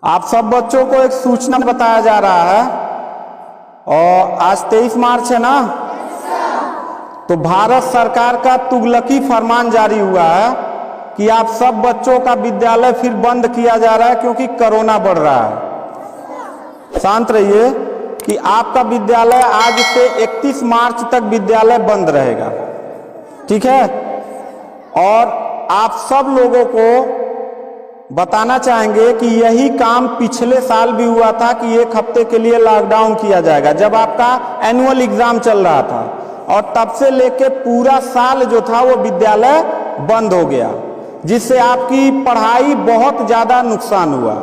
आप सब बच्चों को एक सूचना बताया जा रहा है और आज 23 मार्च है ना। तो भारत सरकार का तुगलकी फरमान जारी हुआ है कि आप सब बच्चों का विद्यालय फिर बंद किया जा रहा है क्योंकि कोरोना बढ़ रहा है। शांत रहिए कि आपका विद्यालय आज से 31 मार्च तक विद्यालय बंद रहेगा, ठीक है। और आप सब लोगों को बताना चाहेंगे कि यही काम पिछले साल भी हुआ था कि एक हफ्ते के लिए लॉकडाउन किया जाएगा जब आपका एनुअल एग्जाम चल रहा था, और तब से लेके पूरा साल जो था वो विद्यालय बंद हो गया, जिससे आपकी पढ़ाई बहुत ज़्यादा नुकसान हुआ।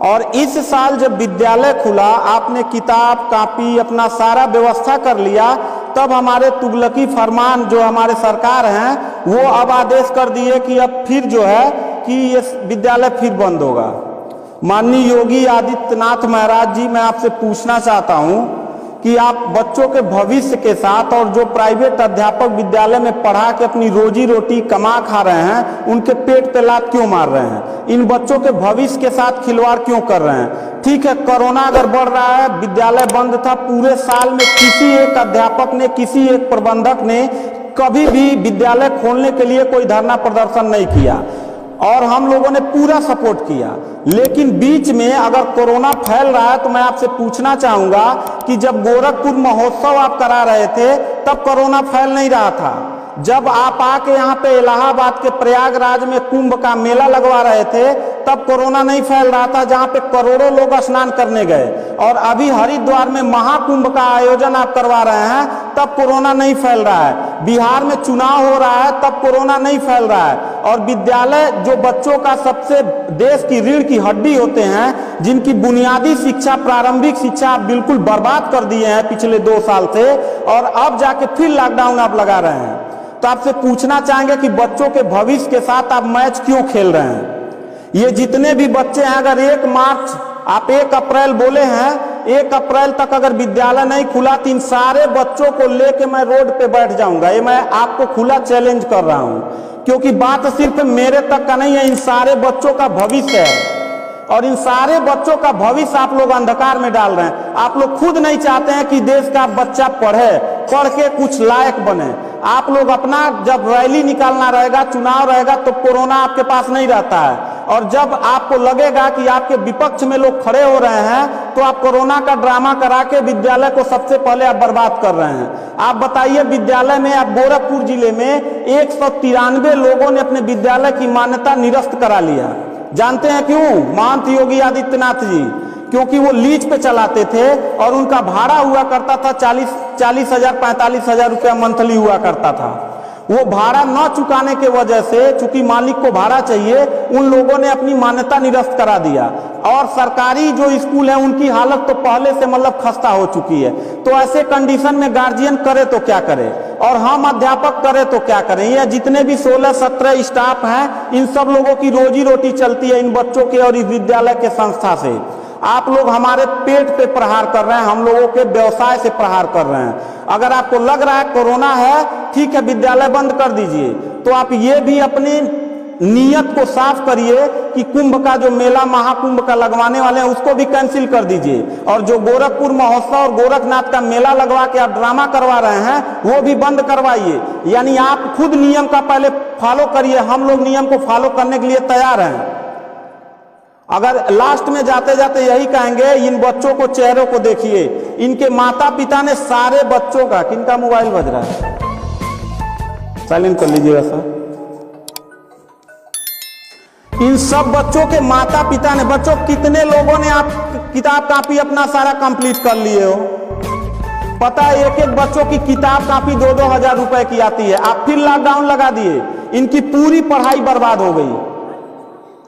और इस साल जब विद्यालय खुला, आपने किताब कापी अपना सारा व्यवस्था कर लिया, तब हमारे तुगलकी फरमान जो हमारे सरकार हैं वो अब आदेश कर दिए कि अब फिर जो है कि ये विद्यालय फिर बंद होगा। माननीय योगी आदित्यनाथ महाराज जी, मैं आपसे पूछना चाहता हूं कि आप बच्चों के भविष्य के साथ और जो प्राइवेट अध्यापक विद्यालय में पढ़ा के अपनी रोजी रोटी कमा खा रहे हैं, उनके पेट पे लात क्यों मार रहे हैं? इन बच्चों के भविष्य के साथ खिलवाड़ क्यों कर रहे हैं? ठीक है, कोरोना अगर बढ़ रहा है, विद्यालय बंद था, पूरे साल में किसी एक अध्यापक ने, किसी एक प्रबंधक ने कभी भी विद्यालय खोलने के लिए कोई धरना प्रदर्शन नहीं किया और हम लोगों ने पूरा सपोर्ट किया। लेकिन बीच में अगर कोरोना फैल रहा है तो मैं आपसे पूछना चाहूंगा कि जब गोरखपुर महोत्सव आप करा रहे थे तब कोरोना फैल नहीं रहा था। जब आप आके यहाँ पे इलाहाबाद के प्रयागराज में कुंभ का मेला लगवा रहे थे तब कोरोना नहीं फैल रहा था, जहाँ पे करोड़ों लोग स्नान करने गए। और अभी हरिद्वार में महाकुंभ का आयोजन आप करवा रहे हैं तब कोरोना नहीं फैल रहा है। बिहार में चुनाव हो रहा है तब कोरोना नहीं फैल रहा है। और विद्यालय जो बच्चों का सबसे देश की रीढ़ की हड्डी होते हैं, जिनकी बुनियादी शिक्षा, प्रारंभिक शिक्षा आप बिल्कुल बर्बाद कर दिए हैं पिछले 2 साल से, और अब जाके फिर लॉकडाउन आप लगा रहे हैं। तो आपसे पूछना चाहेंगे कि बच्चों के भविष्य के साथ आप मैच क्यों खेल रहे हैं? ये जितने भी बच्चे हैं, अगर 1 मार्च आप 1 अप्रैल बोले हैं, 1 अप्रैल तक अगर विद्यालय नहीं खुला तो इन सारे बच्चों को लेके मैं रोड पे बैठ जाऊंगा। ये मैं आपको खुला चैलेंज कर रहा हूं, क्योंकि बात सिर्फ मेरे तक का नहीं है, इन सारे बच्चों का भविष्य है। और इन सारे बच्चों का भविष्य आप लोग अंधकार में डाल रहे हैं। आप लोग खुद नहीं चाहते हैं कि देश का बच्चा पढ़े, पढ़ के कुछ लायक बने। आप लोग अपना जब रैली निकालना रहेगा, चुनाव रहेगा, तो कोरोना आपके पास नहीं रहता है। और जब आपको लगेगा कि आपके विपक्ष में लोग खड़े हो रहे हैं तो आप कोरोना का ड्रामा करा के विद्यालय को सबसे पहले आप बर्बाद कर रहे हैं। आप बताइए, विद्यालय में आप गोरखपुर जिले में 193 लोगों ने अपने विद्यालय की मान्यता निरस्त करा लिया। जानते हैं क्यों? महंत योगी आदित्यनाथ जी, क्योंकि वो लीज पे चलाते थे और उनका भाड़ा हुआ करता था 40,000 45,000 रुपया मंथली हुआ करता था। वो भाड़ा न चुकाने के वजह से, चूंकि मालिक को भाड़ा चाहिए, उन लोगों ने अपनी मान्यता निरस्त करा दिया। और सरकारी जो स्कूल है उनकी हालत तो पहले से मतलब खस्ता हो चुकी है। तो ऐसे कंडीशन में गार्जियन करे तो क्या करे और हम अध्यापक करे तो क्या करें? ये जितने भी 16-17 स्टाफ हैं, इन सब लोगों की रोजी रोटी चलती है इन बच्चों के और इस विद्यालय के संस्था से। आप लोग हमारे पेट पे प्रहार कर रहे हैं, हम लोगों के व्यवसाय से प्रहार कर रहे हैं। अगर आपको लग रहा है कोरोना है, ठीक है, विद्यालय बंद कर दीजिए, तो आप ये भी अपनी नियत को साफ करिए कि कुंभ का जो मेला महाकुंभ का लगवाने वाले हैं उसको भी कैंसिल कर दीजिए। और जो गोरखपुर महोत्सव और गोरखनाथ का मेला लगवा के आप ड्रामा करवा रहे हैं वो भी बंद करवाइए। यानी आप खुद नियम का पहले फॉलो करिए, हम लोग नियम को फॉलो करने के लिए तैयार हैं। अगर लास्ट में जाते जाते यही कहेंगे, इन बच्चों को, चेहरों को देखिए, इनके माता पिता ने सारे बच्चों का, किनका मोबाइल बज रहा है, साइलेंट कर लीजिएगा सर। इन सब बच्चों के माता पिता ने, बच्चों कितने लोगों ने आप किताब कापी अपना सारा कंप्लीट कर लिए हो? पता है, एक एक बच्चों की किताब कापी 2-2 हजार रुपए की आती है। आप फिर लॉकडाउन लगा दिए, इनकी पूरी पढ़ाई बर्बाद हो गई।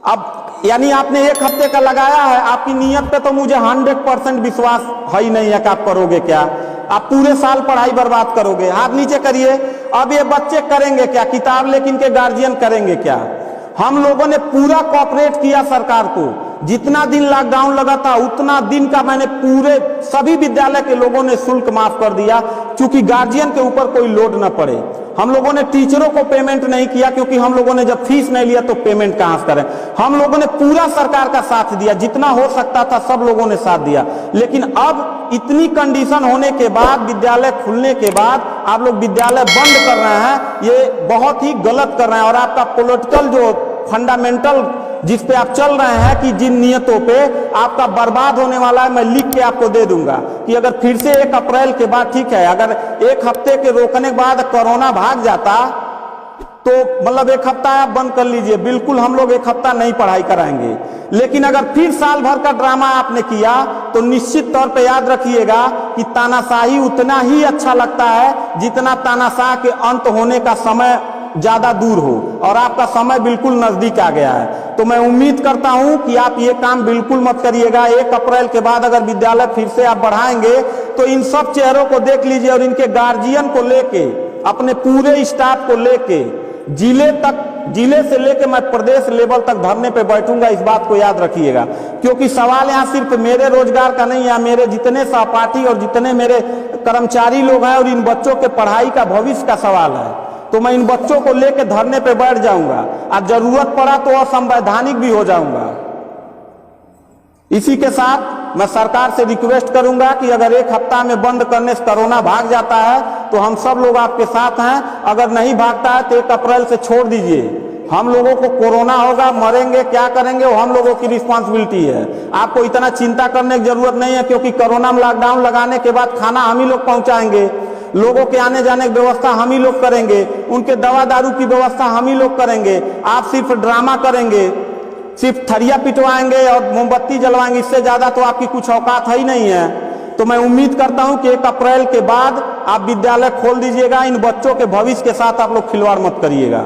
अब यानी आपने 1 हफ्ते का लगाया है, आपकी नीयत पे तो मुझे 100% विश्वास है ही नहीं है कि आप करोगे क्या। आप पूरे साल पढ़ाई बर्बाद करोगे। हाथ नीचे करिए। अब ये बच्चे करेंगे क्या? किताब लेकिन इनके गार्जियन करेंगे क्या? हम लोगों ने पूरा कोऑपरेट किया सरकार को। जितना दिन लॉकडाउन लगा था उतना दिन का मैंने पूरे सभी विद्यालय के लोगों ने शुल्क माफ कर दिया, क्योंकि गार्जियन के ऊपर कोई लोड न पड़े। हम लोगों ने टीचरों को पेमेंट नहीं किया, क्योंकि हम लोगों ने जब फीस नहीं लिया तो पेमेंट कहां से करें। हम लोगों ने पूरा सरकार का साथ दिया, जितना हो सकता था सब लोगों ने साथ दिया। लेकिन अब इतनी कंडीशन होने के बाद, विद्यालय खुलने के बाद आप लोग विद्यालय बंद कर रहे हैं, ये बहुत ही गलत कर रहे हैं। और आपका पॉलिटिकल जो फंडामेंटल जिस पे आप चल रहे हैं कि जिन नियतों पे आपका बर्बाद होने वाला है, मैं लिख के आपको दे दूंगा कि अगर फिर से 1 अप्रैल के बाद, ठीक है, अगर 1 हफ्ते के रोकने के बाद कोरोना भाग जाता तो मतलब 1 हफ्ता आप बंद कर लीजिए, बिल्कुल हम लोग 1 हफ्ता नहीं पढ़ाई कराएंगे। लेकिन अगर फिर साल भर का ड्रामा आपने किया तो निश्चित तौर पे याद रखिएगा कि तानाशाही उतना ही अच्छा लगता है जितना तानाशाह के अंत होने का समय ज्यादा दूर हो, और आपका समय बिल्कुल नजदीक आ गया है। तो मैं उम्मीद करता हूं कि आप ये काम बिल्कुल मत करिएगा। 1 अप्रैल के बाद अगर विद्यालय फिर से आप बढ़ाएंगे तो इन सब चेहरों को देख लीजिए और इनके गार्जियन को लेके, अपने पूरे स्टाफ को लेके, जिले से लेके मैं प्रदेश लेवल तक धरने पे बैठूंगा, इस बात को याद रखिएगा। क्योंकि सवाल यहाँ सिर्फ मेरे रोजगार का नहीं है, मेरे जितने सहपाठी और जितने मेरे कर्मचारी लोग हैं और इन बच्चों के पढ़ाई का भविष्य का सवाल है। तो मैं इन बच्चों को लेकर धरने पे बैठ जाऊंगा और जरूरत पड़ा तो असंवैधानिक भी हो जाऊंगा। इसी के साथ मैं सरकार से रिक्वेस्ट करूंगा कि अगर 1 हफ्ता में बंद करने से कोरोना भाग जाता है तो हम सब लोग आपके साथ हैं, अगर नहीं भागता है तो 1 अप्रैल से छोड़ दीजिए। हम लोगों को कोरोना होगा, मरेंगे, क्या करेंगे वो हम लोगों की रिस्पांसिबिलिटी है। आपको इतना चिंता करने की जरूरत नहीं है, क्योंकि कोरोना में लॉकडाउन लगाने के बाद खाना हम ही लोग पहुंचाएंगे, लोगों के आने जाने की व्यवस्था हम ही लोग करेंगे, उनके दवा दारू की व्यवस्था हम ही लोग करेंगे। आप सिर्फ ड्रामा करेंगे, सिर्फ थरिया पिटवाएंगे और मोमबत्ती जलवाएंगे, इससे ज्यादा तो आपकी कुछ औकात है ही नहीं है। तो मैं उम्मीद करता हूं कि 1 अप्रैल के बाद आप विद्यालय खोल दीजिएगा। इन बच्चों के भविष्य के साथ आप लोग खिलवाड़ मत करिएगा।